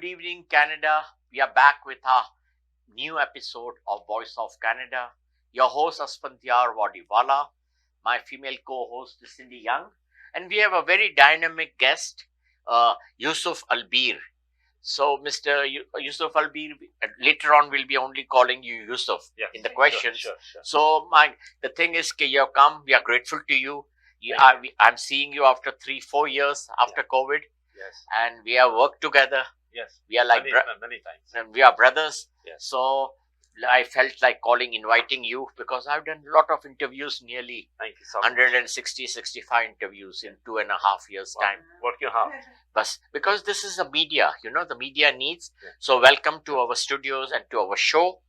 Good evening, Canada. We are back with our new episode of Voice of Canada. Your host, Asphandiar Wadiwalla. My female co-host is Cindy Young. And we have a very dynamic guest, Yusif Albeer. So, Mr. Yusif Albeer, later on we'll be only calling you Yusuf in the questions. Sure. So, the thing is, you have come. We are grateful to you. I'm seeing you after 3-4 years after COVID. Yes. And we have worked together. Yes. We are like many times. and we are brothers. Yes. So I felt like inviting you because I've done a lot of interviews, nearly Thank you so much. 165 interviews in 2.5 years' time. Working hard. But because this is the media, the media needs. Yeah. So welcome to our studios and to our show.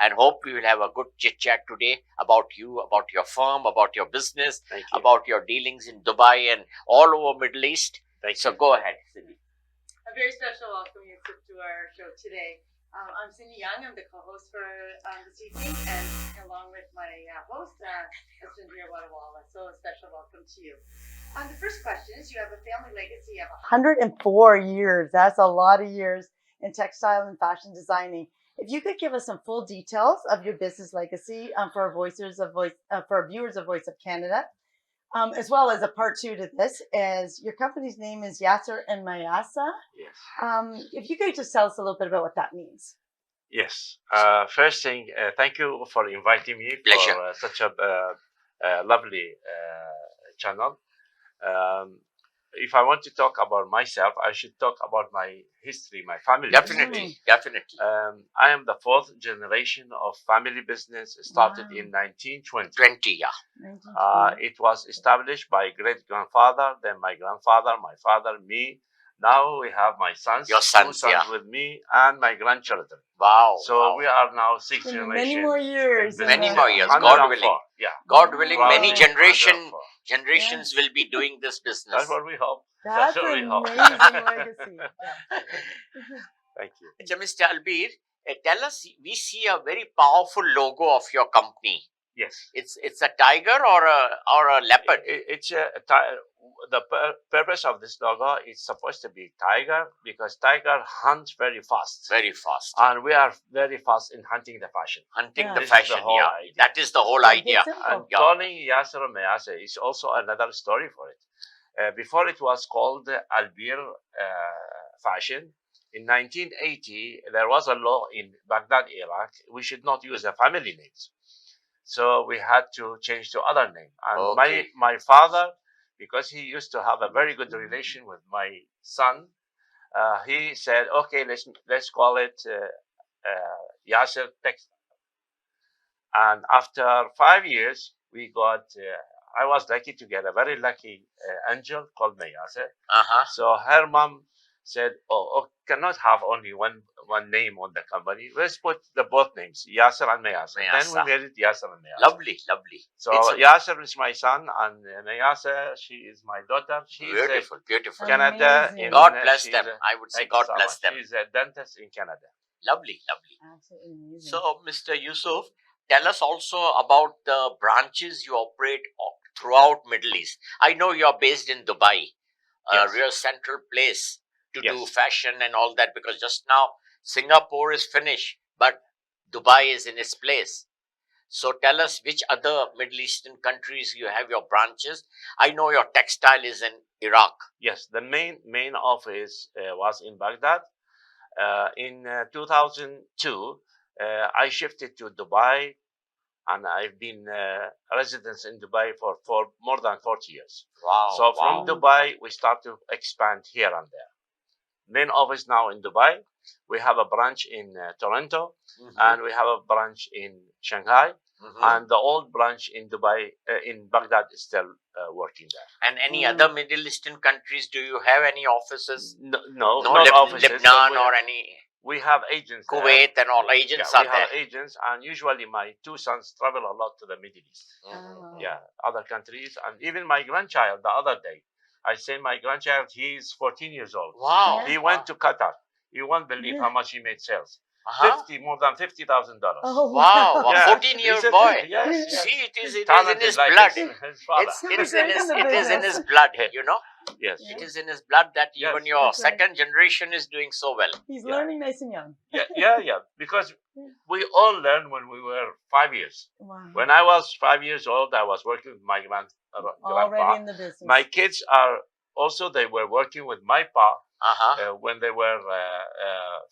And hope we will have a good chit chat today about you, about your firm, about your business, Thank you. about your dealings in Dubai and all over Middle East. So go ahead, Cindy. A very special welcome to our show today. I'm Cindy Young. I'm the co-host for this evening, and along with my host, Asphandiar Wadiwalla. So a special welcome to you. The first question is: you have a family legacy of 104 years. That's a lot of years in textile and fashion designing. If you could give us some full details of your business legacy for our viewers of Voice of Canada. As well as a part two to this, is your company's name is Yaser and Mayasa. Yes. If you could just tell us a little bit about what that means. Yes. First thing, thank you for inviting me Pleasure. for such a lovely channel. If I want to talk about myself, I should talk about my history, my family. Definitely. I am the fourth generation of family business. Started in 1920. 20, yeah. It was established by great-grandfather, then my grandfather, my father, me. Now we have my sons, Your sons, 2 sons with me, and my grandchildren. Wow. So we are now 6 generations. Many more years. Many more years, 104. God willing. Yeah. God willing, Wow. many 104. generations will be doing this business. That's what we hope. That's what we an hope. amazing legacy. Yeah. Thank you. So, Mr. Albeer, tell us, we see a very powerful logo of your company. Yes. It's a tiger or a leopard? It's the purpose of this logo is supposed to be tiger, because tiger hunts very fast. Very fast. And we are very fast in hunting the fashion. Hunting Yeah. the This is the fashion, whole yeah. idea. That is the whole idea. And Yeah. calling Yaser and Mayasa is also another story for it. Before it was called Albeer fashion. In 1980, there was a law in Baghdad, Iraq. We should not use the family names. So we had to change to other name. And Okay. my father, because he used to have a very good relation with my son, he said, okay, let's call it Yaser Textiles. And after 5 years, we got, I was lucky to get a very lucky angel called Mayasa. So her mom said, cannot have only one name on the company. Let's put both names, Yaser and Mayasa. Then we made it Yaser and Mayasa. Lovely. So Yaser is my son, and Mayasa, she is my daughter. She's Beautiful. Canada. Amazing. God bless them. I would say Thank you God so bless much. them. She's a dentist in Canada. Lovely. Absolutely amazing. So, Mr. Yusuf, tell us also about the branches you operate throughout Middle East. I know you're based in Dubai, Yes. a real central place to Yes. do fashion and all that, because just now Singapore is finished, but Dubai is in its place. So tell us which other Middle Eastern countries you have your branches. I know your textile is in Iraq. Yes, the main office was in Baghdad. In 2002, I shifted to Dubai, and I've been a resident in Dubai for more than 40 years. Wow. So from Dubai, we start to expand here and there. Main office now in Dubai. We have a branch in Toronto, and we have a branch in Shanghai, and the old branch in Dubai, in Baghdad, is still working there. And any other Middle Eastern countries, do you have any offices? No, Not offices. Lebanon or any? We have agents. Kuwait and all agents we are there. have agents, and usually my 2 sons travel a lot to the Middle East. Yeah, other countries, and even my grandchild the other day. I say my grandchild, he's 14 years old. Wow. He went to Qatar. You won't believe how much he made sales. More than $50,000. Oh, Wow. A Yeah. 14-year boy. Yes. See, it is in Talented his like blood. his father. It is in his blood, you know. Yes. Yeah. It is in his blood that Yes. even your That's right. second generation is doing so well. He's Yeah. learning nice and young. Yeah. Because we all learned when we were 5 years. Wow. When I was 5 years old, I was working with my Already grandpa. in the business. My kids are also, they were working with my pa when they were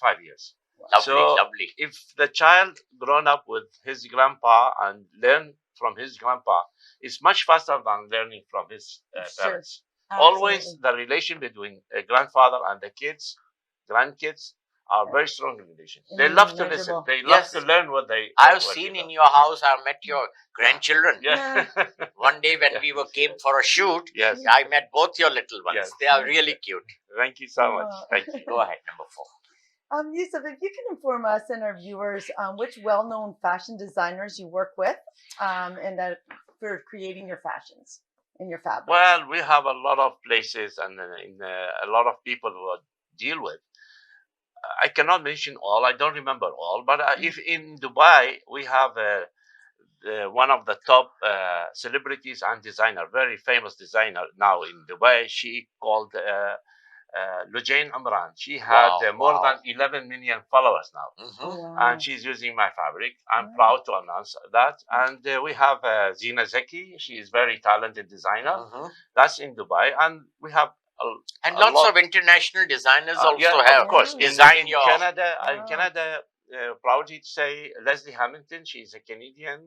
5 years. Lovely. If the child grown up with his grandpa and learn from his grandpa, it's much faster than learning from his parents. Always the relation between a grandfather and the kids, grandkids, are very strong relations. They love to listen. Immeasurable. They love to learn what they. I've seen in your house. I've met your grandchildren. Yeah. One day when we came for a shoot, Yes. I met both your little ones. Yes. They are really cute. Thank you so much. Thank you. Go ahead, number 4. Yusif, if you can inform us and our viewers which well-known fashion designers you work with, and that for creating your fashions and your fabrics. Well, we have a lot of places and a lot of people who I deal with. I cannot mention all. I don't remember all. But if in Dubai, we have one of the top celebrities and designer, very famous designer now in Dubai. She called Lujain Amran. She had more than 11 million followers now. And she's using my fabric. I'm proud to announce that. And we have Zina Zeki. She is very talented designer. That's in Dubai. And we have lots of international designers also have. Of course. Design in Canada, proudly to say Leslie Hamilton. She's a Canadian,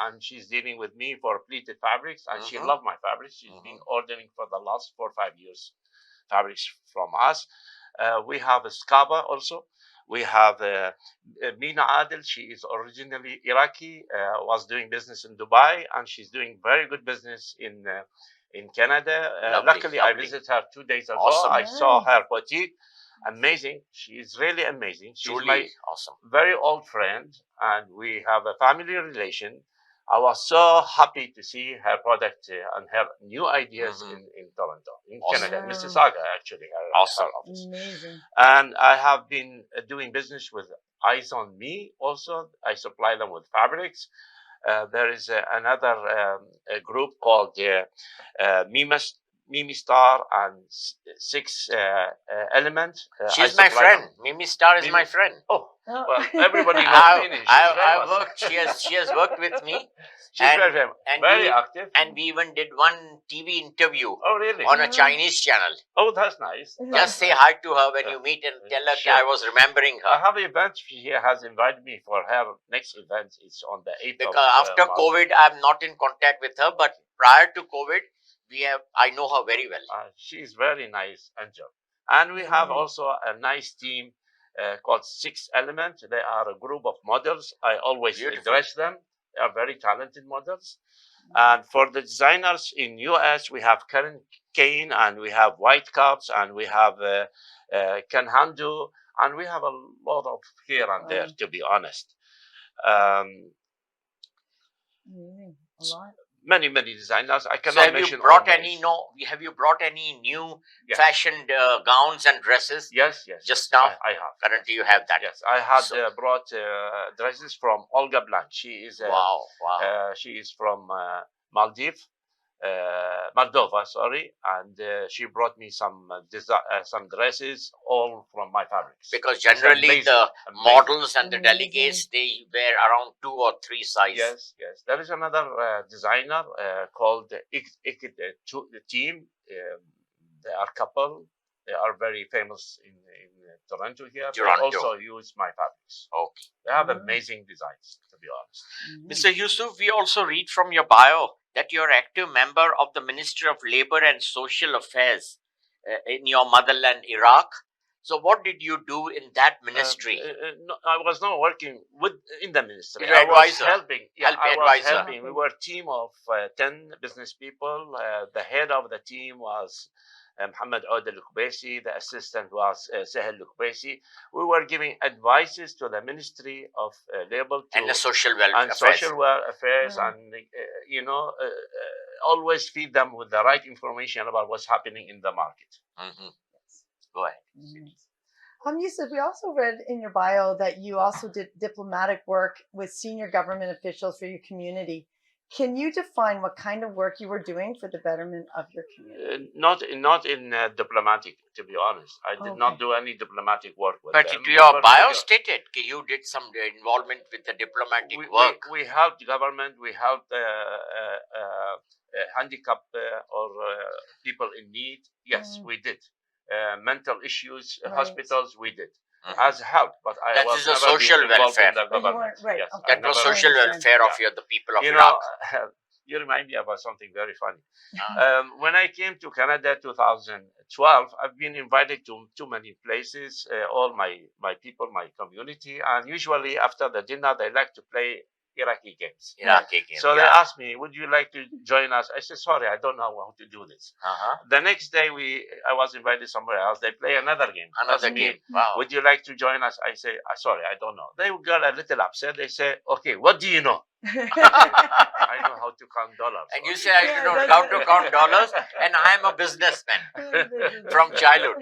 and she's dealing with me for pleated fabrics, and she loves my fabrics. She's been ordering for the last 4 or 5 years fabrics from us. We have Skaba also. We have Mina Adil. She is originally Iraqi, was doing business in Dubai, and she's doing very good business in Canada. Luckily, I visited her 2 days ago. Awesome. I saw her boutique. Amazing. She is really amazing. She's Truly my awesome. very old friend, and we have a family relation. I was so happy to see her product and her new ideas in Toronto, in Canada, Mississauga, actually. Her office. Amazing. And I have been doing business with Eyes on Me also. I supply them with fabrics. There is another group called Mimi Star and Six Element. She's my friend. Mimi Star is my friend. Oh, well, everybody knows Mimi. I worked. She has worked with me. She's very active. And we even did one TV interview. Oh, really? On a Chinese channel. Oh, that's nice. Just say hi to her when you meet and tell her I was remembering her. I have an event. She has invited me for her next event. It's on the 8th because after COVID, I'm not in contact with her. But prior to COVID, I know her very well. She's very nice, Angel. And we have also a nice team called Six Element. They are a group of models. I always dress them. They are very talented models. And for the designers in US, we have Karen Kane, and we have White Caps, and we have Ken Handu, and we have a lot of here and there, to be honest. A lot. Many designers. I cannot mention. Have you brought any new fashioned gowns and dresses? Yes. Just now, I have. Currently, you have that. Yes, I had brought dresses from Olga Blanc. She is she is from Maldives, Moldova, sorry, and she brought me some dresses, all from my fabrics. Because generally the models and the delegates, they wear around 2 or 3 sizes. Yes. There is another designer called the team. They are couple. They are very famous in Toronto here. They also use my fabrics. Okay. They have amazing designs, to be honest. Mr. Yusuf, we also read from your bio that you're an active member of the Ministry of Labor and Social Affairs in your motherland, Iraq. So what did you do in that ministry? No, I was not working in the ministry. I was helping. I was helping. We were a team of 10 business people. The head of the team was Mohammed Oud al-Lukbaisi. The assistant was Sahel Lukbaisi. We were giving advices to the Ministry of Labor and the Social Welfare Affairs, and always feed them with the right information about what's happening in the market. Go ahead. Yusif, we also read in your bio that you also did diplomatic work with senior government officials for your community. Can you define what kind of work you were doing for the betterment of your community? Not in diplomatic, to be honest. I did not Okay. do any diplomatic work with But them. your We bio were- stated you did some involvement with the diplomatic we, work. we helped government. We helped handicapped or people in need. Yes, we did. Mental issues, Right. hospitals, we did. Mhm. As help, but I That was is a never social been involved welfare. in the But you government. weren't- right, Yes, okay. I That was never- social understand. welfare of the people of you Iraq. know, you remind me about something very funny. Ah. When I came to Canada 2012, I've been invited to too many places, all my people, my community, and usually after the dinner, they like to play Iraqi games. Iraqi game. So they yeah. asked me, would you like to join us? I said, sorry, I don't know how to do this. Uh-huh. The next day, I was invited somewhere else. They play another game. Another Asked me, game. Wow. would you like to join us? I say, sorry, I don't know. They got a little upset. They say, okay, what do you know? I know how to count dollars. And you say I Yeah, do not that's- how to count dollars, and I am a businessman from childhood.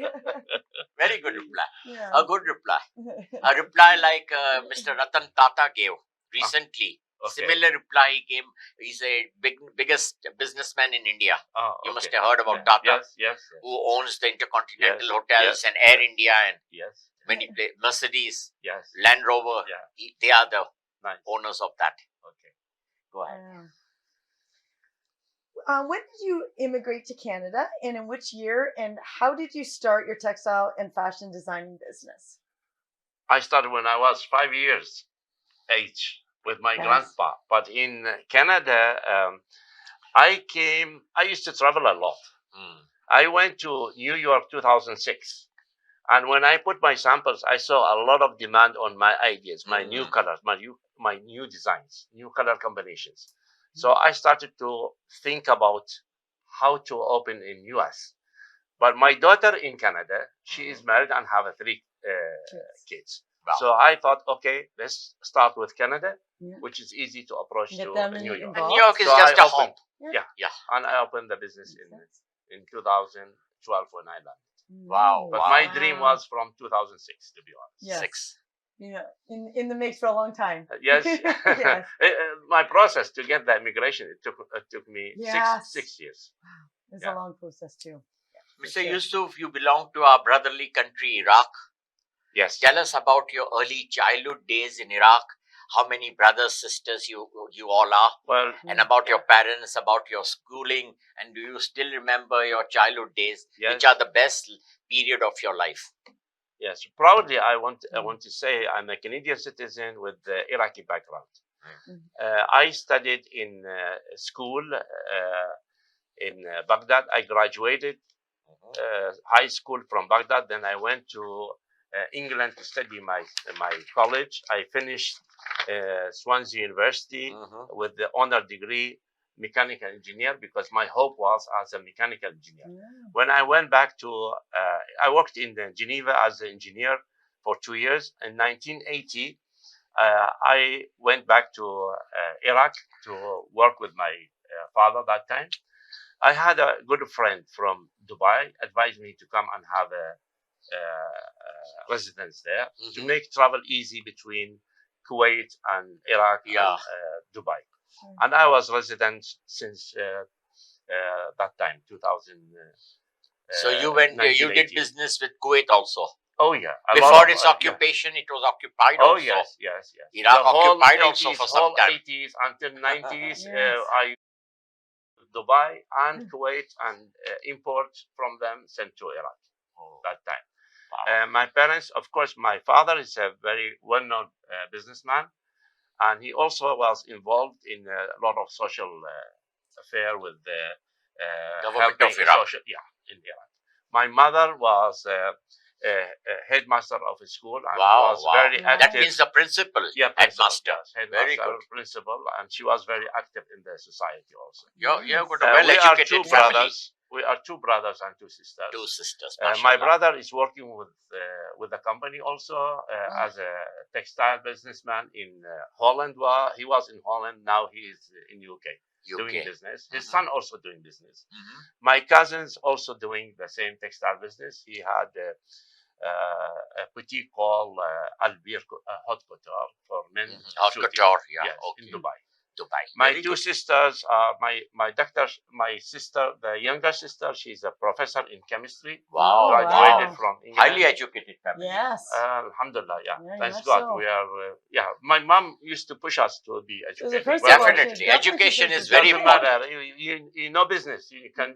Very good reply. Yeah. A good reply. A reply like Mr. Ratan Tata gave recently. Okay. Similar reply he gave. He's a biggest businessman in India. Oh, You must okay. have heard about Tata, Yes, yes, who owns the Intercontinental Yes, Hotels yes, and Air India and yes, many Mercedes, yes. Land Rover. Yeah. They are the Nice. owners of that. Okay. Go ahead. When did you immigrate to Canada, and in which year, and how did you start your textile and fashion designing business? I started when I was 5 years age with my Nice. grandpa. But in Canada, I used to travel a lot. Mm. I went to New York 2006. And when I put my samples, I saw a lot of demand on my ideas, my new colors, my new designs, new color combinations. So I started to think about how to open in US. But my daughter in Canada, she is married and have 3 kids. Wow. So I thought, okay, let's start with Canada, Yeah. which is easy to approach Get to them New York. And New York is So just I a opened- home. Yeah. And I opened the business in 2012 when I landed. Wow. But Wow. my dream was from 2006, to be honest. Yes. 6. Yeah, in the mix for a long time. Yes. Yes. My process to get the immigration, it took me Yes. 6 years. It's Yeah. a long process too. Mr. Yusuf, you belong to our brotherly country, Iraq. Yes. Tell us about your early childhood days in Iraq. How many brothers, sisters you all are, Well, and about your parents, about your schooling, and do you still remember your childhood days, yes. which are the best period of your life? Yes, proudly I want to say I'm a Canadian citizen with the Iraqi background. I studied in school in Baghdad. I graduated high school from Baghdad. Then I went to England to study my college. I finished Swansea University with the honor degree mechanical engineer because my hope was as a mechanical engineer. When I went back to, I worked in Geneva as an engineer for 2 years. In 1980, I went back to Iraq to work with my father that time. I had a good friend from Dubai advised me to come and have a residence there to make travel easy between Kuwait and Iraq and Dubai. And I was resident since that time, 2000. So you went, you did 1980. business with Kuwait also. Oh yeah. Before its occupation, it was occupied Oh also. yes. Iraq The whole occupied also 80s, for some whole time. 80s until 90s, Yes. I Dubai and Kuwait and import from them sent to Iraq that time. My parents, of course, my father is a very well-known businessman, and he also was involved in a lot of social affair with the Government helping of Iraq. in Iraq. My mother was a headmaster of a school and was very Wow. active. That means the principal, Principal, headmaster. yes, headmaster, Very good. principal, and she was very active in the society also. You've got a We are well-educated two family. brothers. We are 2 brothers and 2 sisters. 2 sisters. My mashallah. brother is working with the company also as a textile businessman in Holland. Well, he was in Holland. Now he is in UK. Doing business. His son also doing business. My cousins also doing the same textile business. He had a boutique called Albeer Haute Couture for men. Haute shooting. couture, yeah. Yes, Okay. in Dubai. Dubai. My Very two good. sisters are my doctor. My sister, the younger sister, she's a professor in chemistry. Wow, Graduated wow. from England. Highly educated family. Yes. Alhamdulillah, yeah. Very Thanks much God. so. We are, my mom used to push us to be educated. first Well, of all, Definitely. she- Education she is says very doesn't important. matter. You know business. You can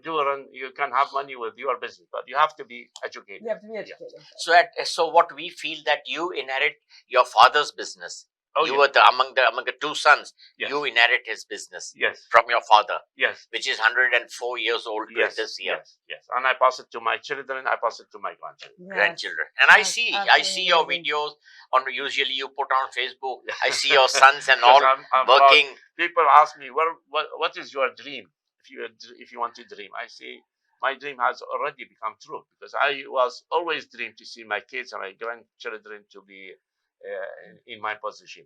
you can have money with your business, but you have to be educated. You have to be educated. So what we feel that you inherit your father's business. Oh, You yeah. were among the two sons. Yes. You inherit his business Yes. from your father, Yes. which is 104 years old Yes. this year. Yes. Yes. And I pass it to my children. I pass it to my grandchildren. Yes. Grandchildren. And I That's see absolutely your amazing. videos on, usually you put on Facebook. I see your sons and Because all I'm proud. working. People ask me, what is your dream? If you want to dream, I say my dream has already become true, because I was always dreamed to see my kids and my grandchildren to be in my position,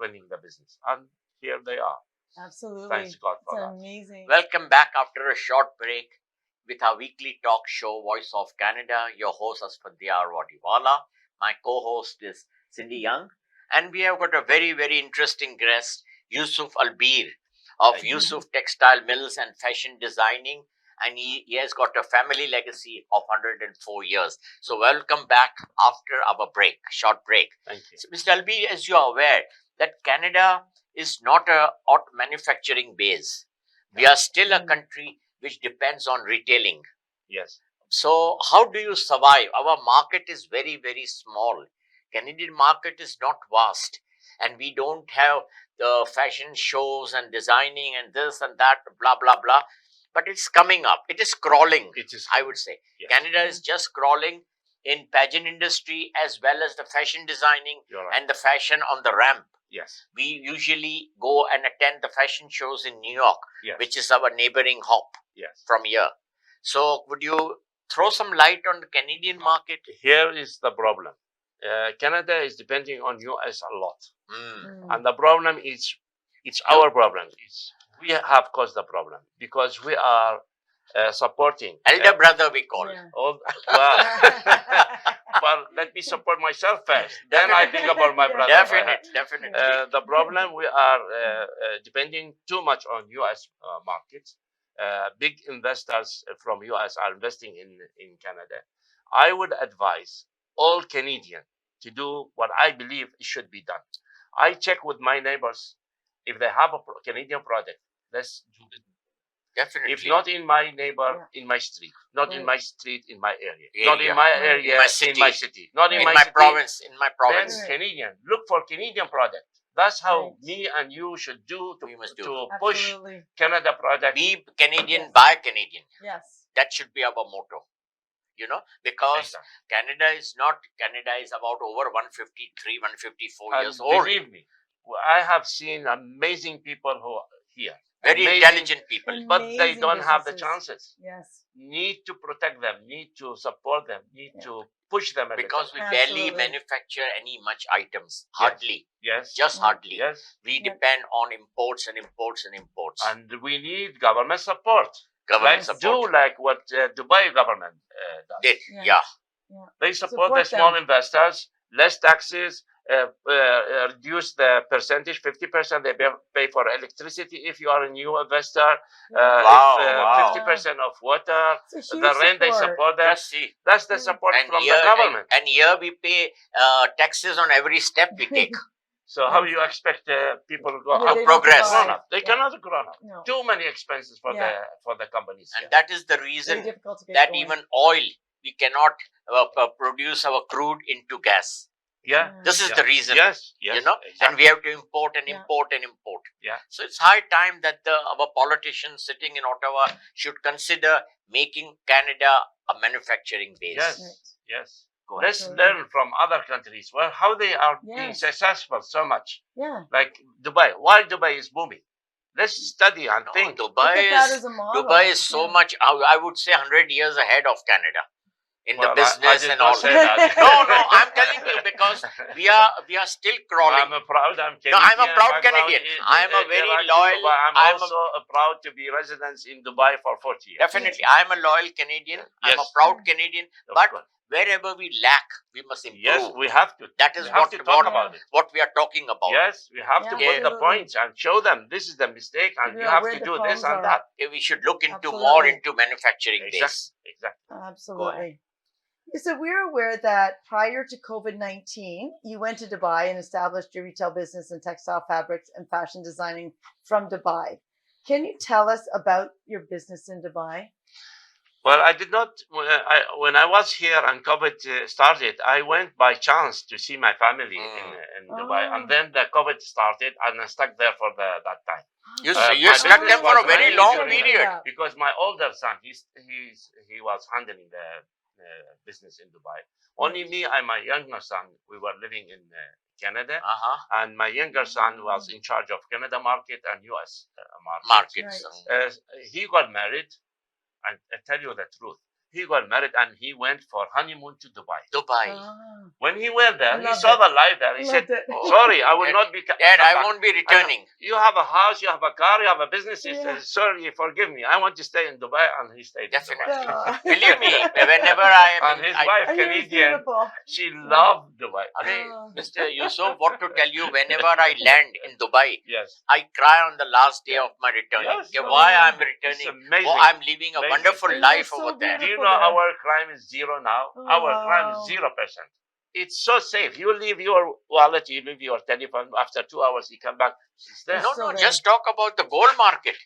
running the business, and here they are. Absolutely. Thanks God It's for that. amazing. Welcome back after a short break with our weekly talk show, Voice of Canada. Your host, Asphandiar Wadiwalla. My co-host is Cindy Young. And we have got a very, very interesting guest, Yusif Albeer of Thank you. Yusuf Textile Mills and Fashion Designing. And he has got a family legacy of 104 years. So welcome back after our short break. Thank you. So, Mr. Albeer, as you are aware, that Canada is not a manufacturing base. We are still a country which depends on retailing. Yes. So how do you survive? Our market is very, very small. Canadian market is not vast, and we don't have the fashion shows and designing and this and that, blah, blah, blah. But it's coming up. It is crawling, It is. I would say. Yes. Canada is just crawling in pageant industry as well as the fashion designing You're right. and the fashion on the ramp. Yes. We usually go and attend the fashion shows in New York, Yes. which is our neighboring hop Yes. from here. So would you throw some light on the Canadian market? Here is the problem. Canada is depending on US a lot, Mm. and the problem is it's our problem. We have caused the problem because we are supporting Elder brother, we call it. Yeah. all. Well, let me support myself first. Then I think about my brother. Definitely. The problem, we are depending too much on US markets. Big investors from US are investing in Canada. I would advise all Canadians to do what I believe should be done. I check with my neighbors if they have a Canadian product. Let's do it. Definitely. If not in my neighbor, in my street. Not in Right. my street, in my area. Not in my Area. area, In my in city. my city. Not in in my my city, province, then Right. Canadian. Look for Canadian product. That's how Right. me and you should do We must do. to push Absolutely. Canada product. Be Canadian, Yes. buy Canadian. Yes. That should be our motto. Because Exactly. Canada is about over 153, 154 And years old. believe me, I have seen amazing people who are here. Very Amazing, intelligent people. but they Amazing don't have the businesses. chances. Yes. Need to protect them, need to support them, need Yeah. to push them a Because we little. barely Absolutely. manufacture any much items. Hardly. Yes. Just Yeah. hardly. Yes. We Yeah. depend on imports and imports and imports. And we need government support. Government Let's support. do like what Dubai government does. Did. Yeah. Yeah. They support the Support small them. investors, less taxes, reduce the percentage, 50% they pay for electricity if you are a new investor, Wow. 50% of water, It's a huge the rent they support them. Just see. That's the support And from here, the government. and here we pay taxes on every step we take. So how you expect people to go Yeah, out? they don't progress. survive. Grown up. They Yeah. cannot grow up. No. Too many expenses for Yeah. the companies. And that is the Very reason difficult to get that going. even oil, we cannot produce our crude into gas. Yeah. This is Yeah. the reason. Yes. Yes. And Exactly. we have to import and Yeah. import and import. Yeah. So it's high time that our politicians sitting in Ottawa should consider making Canada a manufacturing base. Yes. Right. Yes. Go ahead. Let's Absolutely. learn from other countries. Well, how they are being Yes. successful so much. Yeah. Like Dubai. Why Dubai is booming? Let's study and No, think. Look Dubai at that is as a model. so Yeah. much, I would say 100 years ahead of Canada in Well, the business I did and not all. say that. No, I'm telling you because we are still crawling. I'm proud. I'm No, Canadian. I'm a proud background Canadian. in- I'm a very Iraqi, loyal- But I'm I'm a- also proud to be resident in Dubai for 40 years. Definitely, I'm a loyal Canadian. I'm a Yes. proud Canadian. Of But course. wherever we lack, we must improve. Yes, we have to. That is We have to talk about it. what we are talking about. Yes, we have to put the Absolutely. points and show them this is the mistake, and Figure you out have where to the do this problems and are. that. We should look into more Absolutely. into manufacturing base. Exactly. Absolutely. So we're aware that prior to COVID-19, you went to Dubai and established your retail business in textile fabrics and fashion designing from Dubai. Can you tell us about your business in Dubai? Well, I did not. When I was here and COVID started, I went by chance to see my family in Dubai, Oh. and then the COVID started, and I stuck there for that time. You My stuck business them for a was very running long during that. period. Because my older son, he was handling the business in Dubai. Only me and my younger son, we were living in Canada, and my younger son was in charge of Canada market and US market. Markets. He got married, and I tell you the truth. He got married and he went for honeymoon to Dubai. When he went there, he saw the life there. He said, "Sorry, I will not be. Dad, I won't be returning." You have a house, you have a car, you have a business. He said, "Sorry, forgive me. I want to stay in Dubai," and he stayed. Definitely. In Dubai. Believe me, whenever I am, and his wife, Canadian, she loved Dubai. Okay, Mr. Yusuf, what to tell you? Whenever I land in Dubai, Yes, I cry on the last day of my returning. Yes, Okay, why I'm it's returning? amazing. Oh, I'm living a Amazing. wonderful It life is so over there. Do you beautiful know there. our crime is zero now? Oh, Our crime is wow. 0%. It's so safe. You leave your wallet, you leave your telephone. After 2 hours, you come back. It's there. No, So no, there. just talk about the gold market.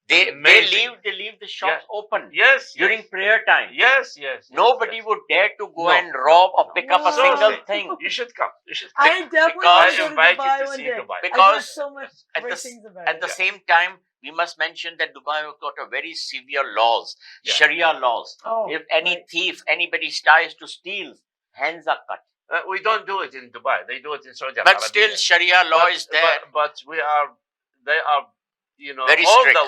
They Amazing. leave the shops open Yes. during prayer time. Yes. Nobody would dare to go No, and rob or pick up a Wow. single So thing. You should come. You should. I definitely because want I to go to invite Dubai you to one see day. Dubai. I've heard Because so much at great the, things about at it. the same time, we must mention that Dubai has got a very severe laws, Yeah. Sharia laws. Oh, If any thief, anybody tries to steal, hands are cut. We don't do it in Dubai. They do it in Saudi But Arabia. still, Sharia law is there. But they are, Very all strict.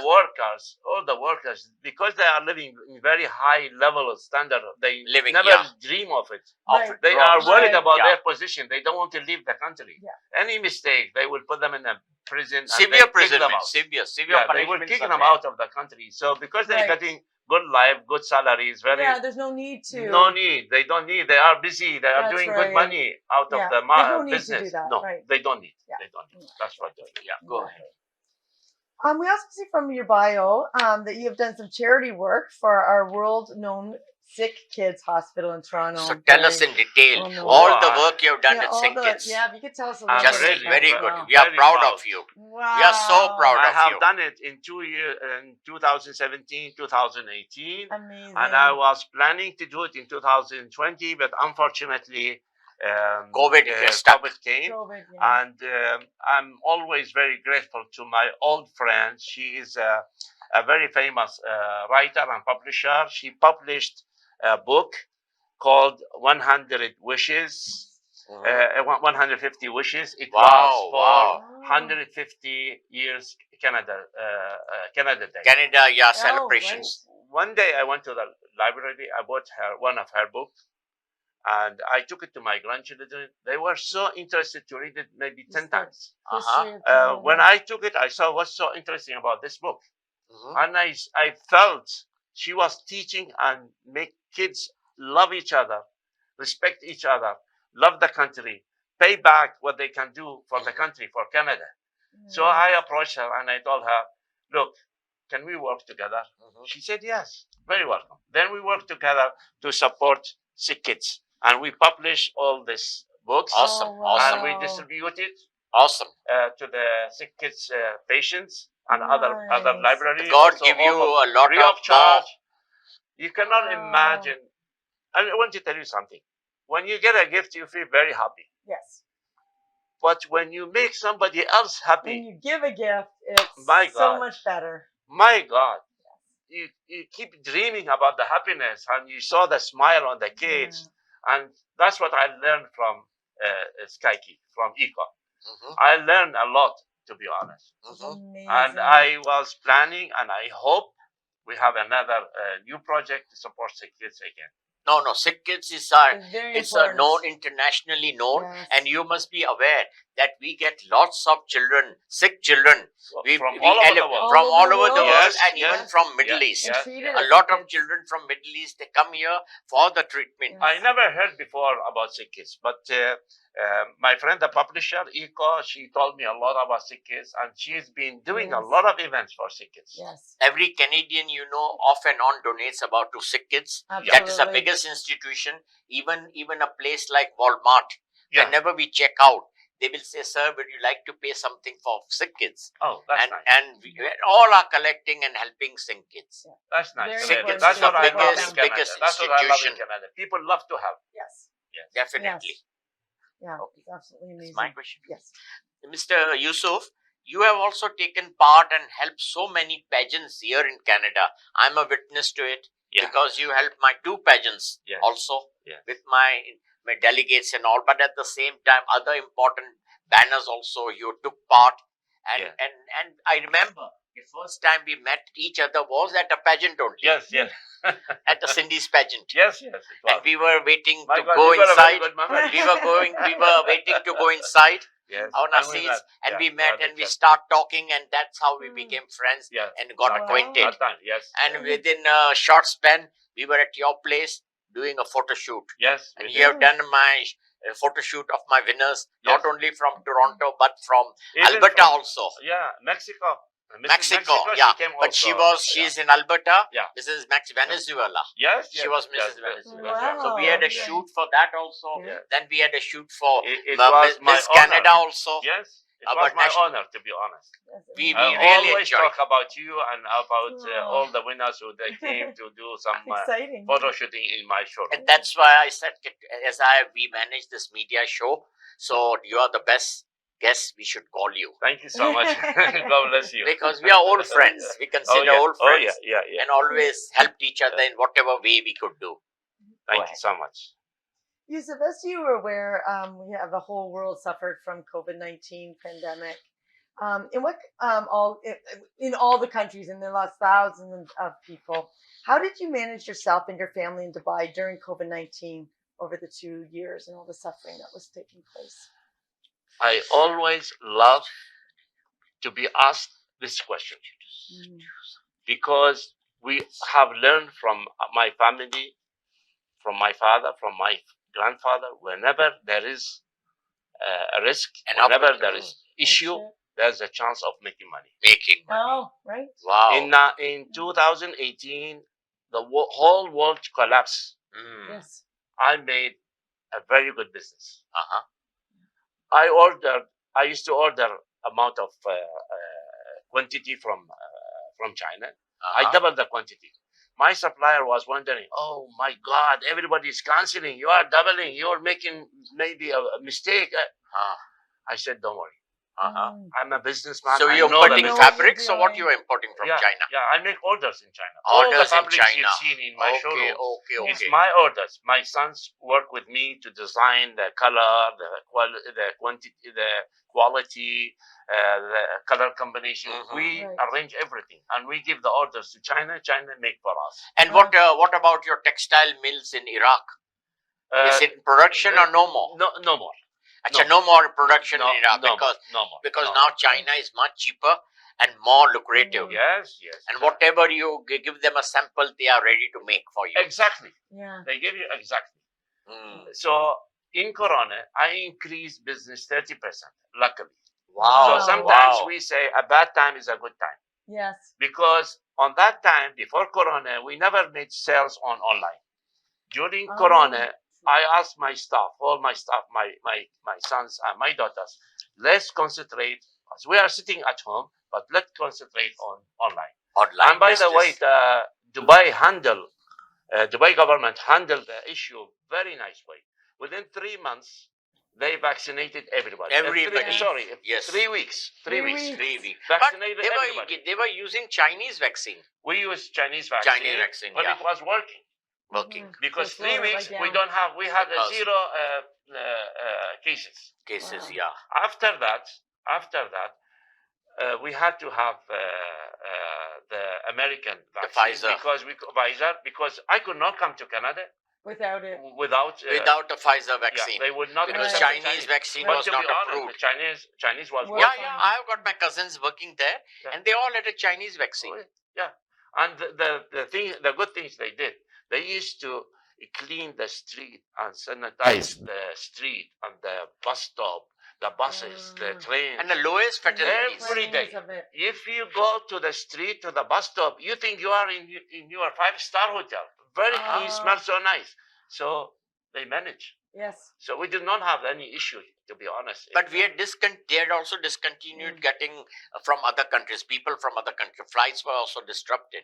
the workers, because they are living in very high level of standard, they Living, never yeah. dream of it. Right. They Wrong. are worried Right. about Yeah. their position. They don't want to leave the country. Yeah. Any mistake, they will put them in a prison. And Severe they kick them imprisonment, out. severe Yeah, they will punishments kick are them there. out of the country. So because they're Right. getting good life, good salaries, very Yeah, there's no need to. no need. They don't need. They are busy. They are That's doing right. good money out Yeah. of the There's no need to business. do that, No, right. they don't need. Yeah. They don't need. That's what they do. Yeah, go ahead. We also see from your bio that you have done some charity work for our world-known Sick Kids Hospital in Toronto. So tell us in detail Oh, no. all the work you've done Yeah, at all St. the- Kitts. Yeah, if you could tell us a little I'm Just bit. really very about good. that. We are very proud proud. of you. Wow. We are so proud I of have you. done it in 2 years, in 2017, 2018, Amazing. and I was planning to do it in 2020, but unfortunately, COVID stuck. COVID came. COVID, yeah. And I'm always very grateful to my old friend. She is a very famous writer and publisher. She published a book called 100 Wishes, 150 Wishes. It was for Wow. 150 years Canada Day. Canada, yeah, Oh, celebrations. One day I went to the library. I bought one of her books, and I took it to my grandchildren. They were so interested to read it, maybe 10 times. History of Canada. When I took it, I saw what's so interesting about this book. And I felt she was teaching and make kids love each other, respect each other, love the country, pay back what they can do for the country, for Canada. So I approached her and I told her, look, can we work together? She said, yes, very welcome. Then we worked together to support sick kids. And we publish all these books. Awesome, Oh, wow. awesome. And we distribute it Awesome. to the sick kids patients and other Nice. libraries. God Also give you almost a lot free of of charge. You cannot Wow. imagine. And I want to tell you something. When you get a gift, you feel very happy. Yes. But when you make somebody else When happy, you give a gift, it's My so God. much better. my God, you keep dreaming about the happiness, and you saw the smile on the kids. And that's what I learned from Skykey, from Econ. I learned a lot, to be honest. Amazing. And I was planning, and I hope we have another new project to support sick kids again. No, Sick Kids is It's very it's important. known, internationally known, Yes. and you must be aware that we get lots of children, sick children, from all over the world. from all over the world, Yes, and even yes. from Middle East. Yes, treated A as lot of kids. children from Middle East, they come here for the treatment. Yes. I never heard before about sick kids, but my friend, the publisher, Iko, she told me a lot about sick kids, and she's been doing a Yes. lot of events for sick kids. Yes. Every Canadian, off and on donates about to sick kids. Absolutely. That is the biggest institution. Even a place like Walmart, Yeah. whenever we check out, they will say, "Sir, would you like to pay something for sick kids?" Oh, that's and nice. and we all are collecting and helping sick kids. Yeah. That's nice. Very Sick important. kids That's is the what I love in biggest Canada. That's what I love in institution. Canada. People love to help. Yes. Yes. Definitely. Yes. Yeah. Okay. It's absolutely amazing. That's my question. Yes. Mr. Yusuf, you have also taken part and helped so many pageants here in Canada. I'm a witness to it Yeah. because you helped my 2 pageants Yes. also Yes. with my delegates and all. But at the same time, other important banners also you took part. And Yeah. and I remember the first time we met each other was at a pageant only, Yes. Yes. at the Cindy's pageant. Yes. Yes. It was. And we were waiting My to God, go you got a very inside. good memory. We were waiting to go inside Yes. on our And we seats, met. and Yeah, we met had a and we chat. start talking, and that's how we Mm. became friends Yeah. and got Wow. acquainted. That time. Yes. And within a short span, we were at your place doing a photo shoot. Yes. And we you did. have done my photo shoot of my winners, not Yes. only from Toronto, but from Even Alberta from- also. Yeah, Mexico. Mrs. Mexico, she yeah. came But also. she's in Alberta. Yeah. Mrs. Venezuela. Yes, She was Mrs. yes, Venezuela. Wow. So we had a Okay. shoot for that also. Yeah. Then we had a shoot for It was my Miss honor. Canada also. Yes, it Our was my national- honor, to be honest. That's We amazing. I really always enjoyed. talk about you and about Oh. all the winners who they came to do some Exciting. photo shooting in my showroom. And that's why I said, we manage this media show, so you are the best guest. We should call you Thank you so much. God bless you. because we are old friends. We consider yeah. old Oh, friends, yeah. and always helped each other in whatever way we could do. Thank you so much. Yusuf, as you were aware, we have the whole world suffered from COVID-19 pandemic. In all the countries, and there lost thousands of people. How did you manage yourself and your family in Dubai during COVID-19 over the 2 years and all the suffering that was taking place? I always love to be asked this question because we have learned from my family, from my father, from my grandfather, whenever there is a risk, An whenever opportunity. there is issue, there's a chance of making money. Making money. Oh, right. Wow. In 2018, the whole world collapsed. Mm. Yes. I made a very good business. Uh-huh. I used to order amount of quantity from China. Uh-huh. I doubled the quantity. My supplier was wondering, "Oh my God, everybody is canceling. You are doubling. You are making maybe a mistake." I said, "Don't worry. Uh-huh. I'm a businessman. So I you're know the importing know business." what you're fabrics, or what doing. you are importing from yeah, China? Yeah, I make orders in China. All the Orders in fabrics China. you've seen in my Okay, showroom. okay. It's my orders. My sons work with me to design the color, the quantity, the quality, the color combination. Mhm. We Right. arrange everything, and we give the orders to China. China make for us. And what about your textile mills in Iraq? Is it in production or no more? No more. Actually, no more production No, in Iraq no because more. No. now China is much cheaper and more lucrative. Yes. And whatever you give them a sample, they are ready to make for you. Exactly. Yeah. They give you exactly. Mm. So in Corona, I increased business 30%. Luckily. Wow. So sometimes Wow. we say a bad time is a good time Yes. because on that time before Corona, we never made sales online. During Oh. Corona, I asked my staff, all my staff, my sons and my daughters, let's concentrate. We are sitting at home, but let's concentrate on online. Online And by the way, business. the Dubai government handled the issue very nice way. Within 3 months, they vaccinated everybody. Everybody. Yes. 3 weeks. 3 3 weeks. weeks. 3 weeks. Vaccinated But everybody. they were using Chinese vaccine. We use Chinese vaccine. Chinese vaccine, but yeah. it was working. Working. Mhm. Because So 3 slowed it weeks, right we down. don't have, we had Because- zero cases. Cases, Wow. yeah. After that, we had to have the American vaccine Pfizer. because I could not come to Canada. Without it. without Without a Pfizer vaccine. they would not Because accept the Chinese vaccine But was to not be honest, approved. the Chinese was Well, Yeah, working. yeah. I've got my cousins working there, Yeah. and they all had a Chinese vaccine. Yeah, and the good things they did, they used to clean the street and sanitize the street and the bus stop, the buses, the trains. And the lowest fatalities. Every day. Of it. If you go to the street, to the bus stop, you think you are in your 5-star hotel. Very clean, smells so nice. So they manage. Yes. So we did not have any issue, to be honest. But we had they had also discontinued getting from other countries, people from other countries. Flights were also disrupted.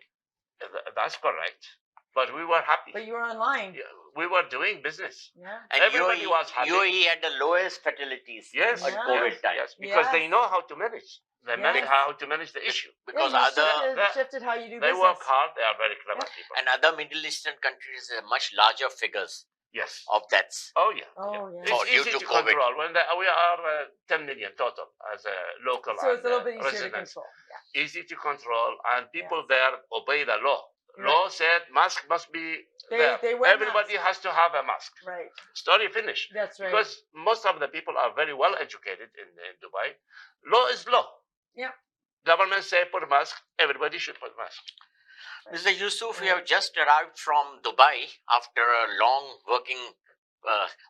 That's correct. But we were happy. But you were online. Yeah, we were doing business. Yeah. And Everybody was happy. UAE had the lowest fatalities Yes, at Yeah. COVID time. yes, because they Yes. know how to manage. They manage Yes. how to manage the issue. Because yeah, you other shifted how you do They business. work hard. They are very clever people. and other Middle Eastern countries have much larger figures Yes. of deaths. Oh yeah. Oh, yeah. yeah. Oh, It's due easy to to COVID. control. When we are 10 million total as a local. So it's a little bit and, easier to residents. control. Yeah. Easy to control, and people there obey the law. Law said mask must be there. They wear Everybody has to have a mask. Right. Story finished. That's right. Because most of the people are very well educated in Dubai. Law is law. Yeah. Government say put a mask. Everybody should put a mask. Mr. Yusuf, we have just arrived from Dubai after a long working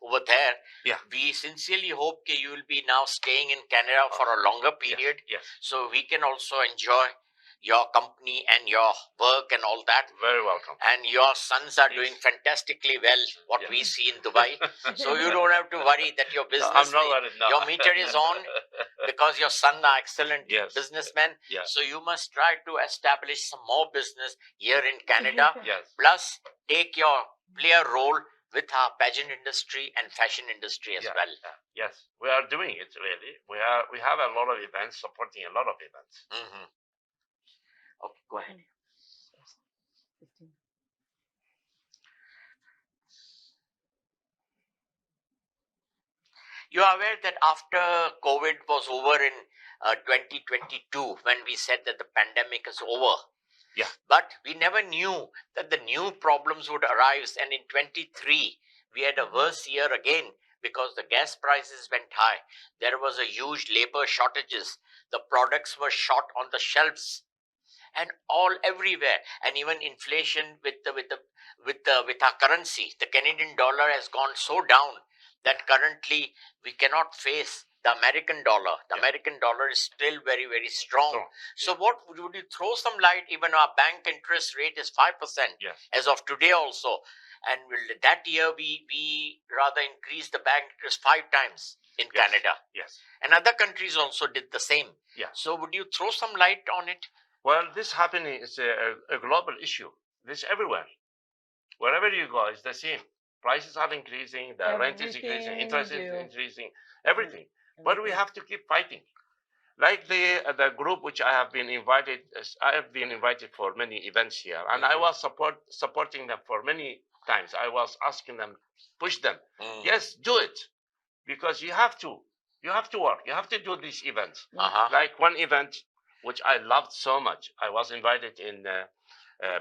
over there. Yeah. We sincerely hope that you will be now staying in Canada for a longer period, Yes. so we can also enjoy your company and your work and all that. Very welcome. And your sons are doing Yes. fantastically well, what Yeah. we see in Dubai. So you don't have to worry that your No, business, I'm not worried now. your meter is on because your sons are excellent Yes. businessmen. Yes. So you must try to establish some more business here in Canada. Yes. Plus, play a role with our pageant industry and fashion industry as Yeah. well. Yes. We are doing it really. We have a lot of events, supporting a lot of events. Mm-hmm. Okay, go ahead. You are aware that after COVID was over in 2022, when we said that the pandemic is over, Yeah. but we never knew that the new problems would arise. And in 23, we had a worse year again because the gas prices went high. There was a huge labor shortages. The products were short on the shelves, and all everywhere. And even inflation with our currency, the Canadian dollar has gone so down that currently we cannot face the American dollar. The Yeah. American dollar is still very, very strong. Strong, So what would you throw some light? Even our bank interest rate is 5% Yes. as of today also. And that year we rather increased the bank interest 5 times in Yes. Canada. Yes. And other countries also did the same. Yeah. So would you throw some light on it? Well, this happening is a global issue. This everywhere. Wherever you go, it's the same. Prices are increasing, the rent is increasing, Everything interest you is do. increasing, everything. But we have to keep fighting. Like the group which I have been invited, I have been invited for many events here, and I was supporting them for many times. I was asking them, push them. Yes, do it, because you have to work. You have to do these events. Uh-huh. Like one event which I loved so much. I was invited in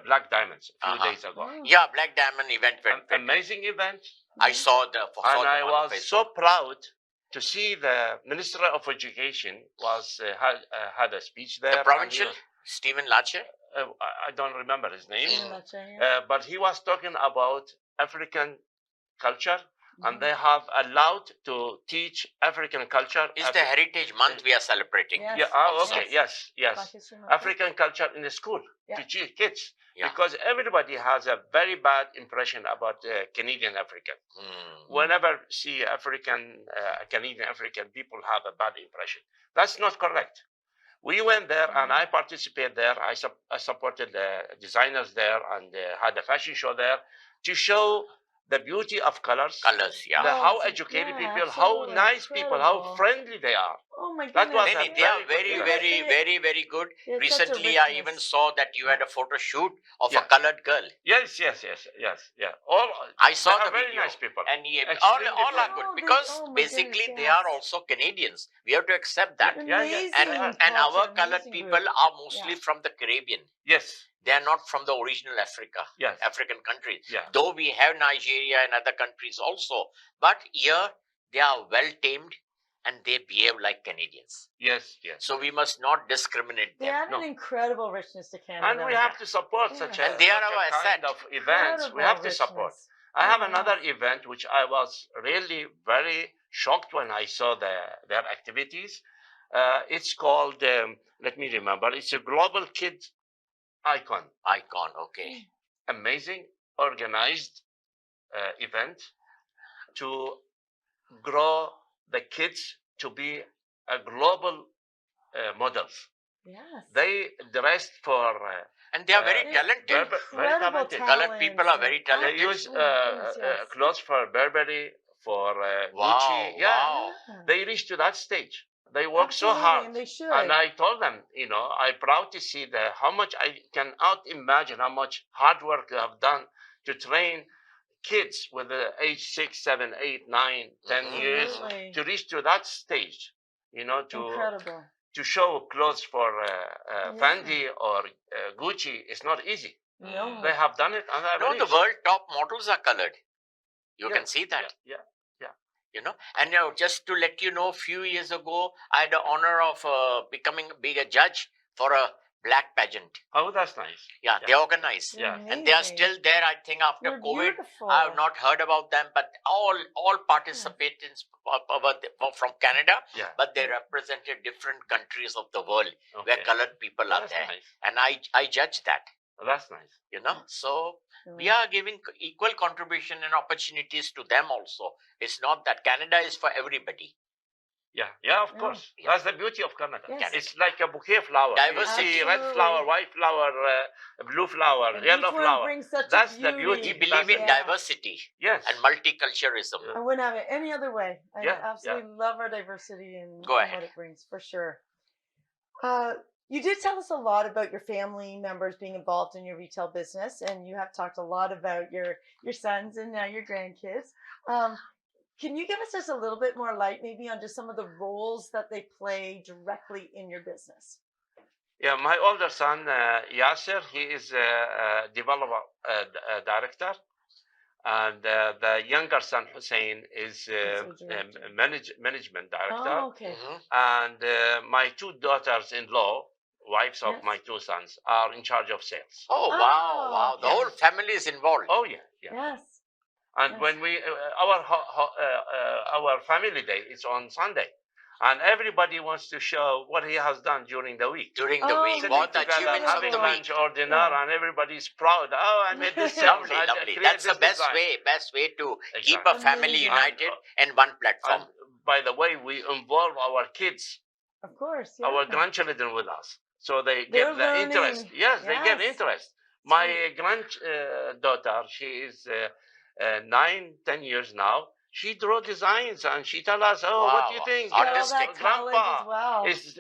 Black Diamonds a few days ago. Yeah, Black Diamond event An went. amazing event, I saw the. and I on was Facebook. so proud to see the Minister of Education was had a speech there. The and provincial he was- Stephen Lache. I don't remember his name, Yeah. but he was talking about African culture, Mm-hmm. and they have allowed to teach African culture. Is the Heritage Month we are celebrating? Yes. Yeah. Okay. Yes. Black History Month. African culture in the school Yeah. to teach kids, Yeah. because everybody has a very bad impression about Canadian African. Mm. Whenever see African Canadian African, people have a bad impression. That's not correct. We went there and I participated there. I supported the designers there and had a fashion show there to show the beauty of colors. Colors, yeah. How educated people, how absolutely nice people, how incredible. friendly they are. Oh my That goodness. was They, a they are very very, good very, event. very, very good. It's such a Recently, I even richness. saw that you had a photo shoot of Yeah. a colored girl. Yes. Yeah. All I saw they are the very video. nice people. And Extremely all are friendly. good Oh, because oh my basically goodness, they yes. are also Canadians. We have to accept that. Yeah. Amazing And our culture, colored amazing people group. are mostly Yeah. from the Caribbean. Yes. They are not from the original Yes. African countries. Yeah. Though we have Nigeria and other countries also, but here they are well tamed and they behave like Canadians. Yes. Yes. So we must not discriminate They them. add No. an incredible richness to Canada. And we have to support such a, And they are such a our kind asset. of events. We have to support. richness. I have Yes. another event which I was really very shocked when I saw their activities. It's called, let me remember, it's a global kid icon. Icon, okay. Amazing, organized event to grow the kids to be a global models. Yes. They dressed for And they are very Uh, talented. very Incredible talented. Colored people are very They talented. use Yes. clothes for Burberry, for Wow, Gucci. Yeah, wow. they reached to that stage. They work so Absolutely, hard. and they should. And I told them, I'm proud to see how much I can imagine how much hard work they have done to train kids with the age 6, 7, 8, 9, 10 years Absolutely. to reach to that stage. Incredible. To show clothes for Yeah. Fendi or Gucci is not easy. No. They have done it, and they're No, rich. the world top models are colored. You Yeah, can see that. Yeah. And just to let you know, a few years ago, I had the honor of being a judge for a black pageant. Oh, that's nice. Yeah, they organize. They're Yeah. And they are amazing. still there, I think, after They're COVID. beautiful. I have not heard about them, but all participants from Canada, Yeah. but they represented different countries of the world Okay. where colored people are That's there. nice. And I judge that, Oh, that's nice. So we are giving equal contribution and opportunities to them also. It's not that Canada is for everybody. Yeah, of Yeah. course. Yeah. That's the beauty of Canada. Yes. It's like a bouquet flower. Diversity. You see red Absolutely. flower, white flower, blue flower, And yellow each one flower. brings such That's a the beauty. We beauty. believe in Yeah. diversity Yes. and multiculturalism. Yeah. I wouldn't have it any other way. I Yeah, absolutely love our diversity and, Go and ahead. what it brings, for sure. You did tell us a lot about your family members being involved in your retail business, and you have talked a lot about your sons and now your grandkids. Can you give us just a little bit more light, maybe, on just some of the roles that they play directly in your business? Yeah, my older son, Yaser, he is a developer director. And the younger son, Hussein, is Director. management director. Oh, okay. Mhm. And my two daughters-in-law, wives of Yes. my two sons, are in charge of sales. Oh, Oh, wow. The okay. whole family is involved. Oh, yeah. Yes. And Yes. when we our family day is on Sunday, and everybody wants to show what he has done during the week. During the Oh, week, Sitting what the together, achievements of having the week. lunch or dinner, Yeah. and everybody's proud. Oh, I made this sales. Lovely, I lovely. created That's the this best design. way to keep Exactly. a family Amazing. united in one platform. And by the way, we involve our kids, Of course. Yeah. our grandchildren with us, so they They're get the interest. learning. Yes, they get Yes. interest. My granddaughter, she is 9, 10 years now. She draw designs and she tell us, "Oh, what do you Wow. think? Got all Artistic. that talent Grandpa, as well. is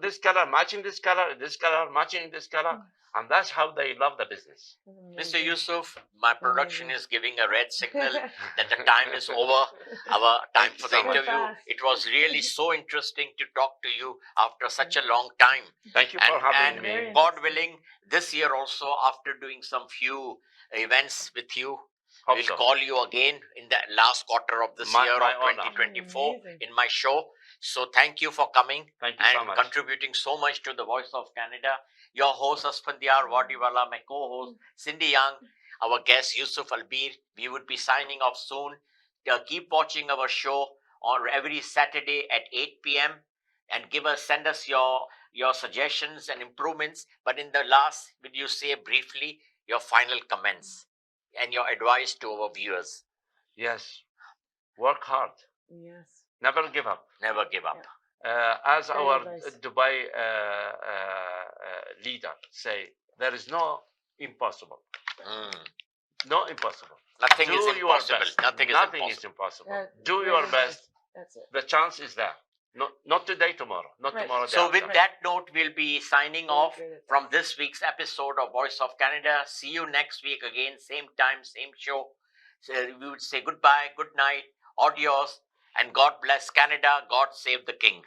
this color matching this color? This color matching this color?" And that's how they love the business. Mr. Yusuf, my production Amazing. is giving a red signal that the time is over. Our time for the so much. interview. Fast. It was really so interesting to talk to you after such a long time. Thank you for having And me. Very God interesting. willing, this year also, after doing some few events with you, Hope we'll so. call you again in the last quarter of this My year of honor. 2024 Amazing. in my show. So thank you for coming Thank you and so much. contributing so much to the Voice of Canada. Your host Asphandiar, Wadiwalla, my co-host Cindy Young, our guest Yusif Albeer. We would be signing off soon. Keep watching our show on every Saturday at 8 p.m. and send us your suggestions and improvements. But in the last, would you say briefly your final comments and your advice to our viewers? Yes, work hard. Yes. Never give up. Never give up. As Great our advice. Dubai leader say, there is no impossible. Mm. No impossible. Nothing Do is your impossible. best. Nothing is impossible. Do Great your advice. best. That's it. The chance is there. Not today, tomorrow. Not Right. tomorrow. So day with after. that note, we'll be signing Very off great advice. from this week's episode of Voice of Canada. See you next week again, same time, same show. So we would say goodbye, good night, adios, and God bless Canada. God save the King.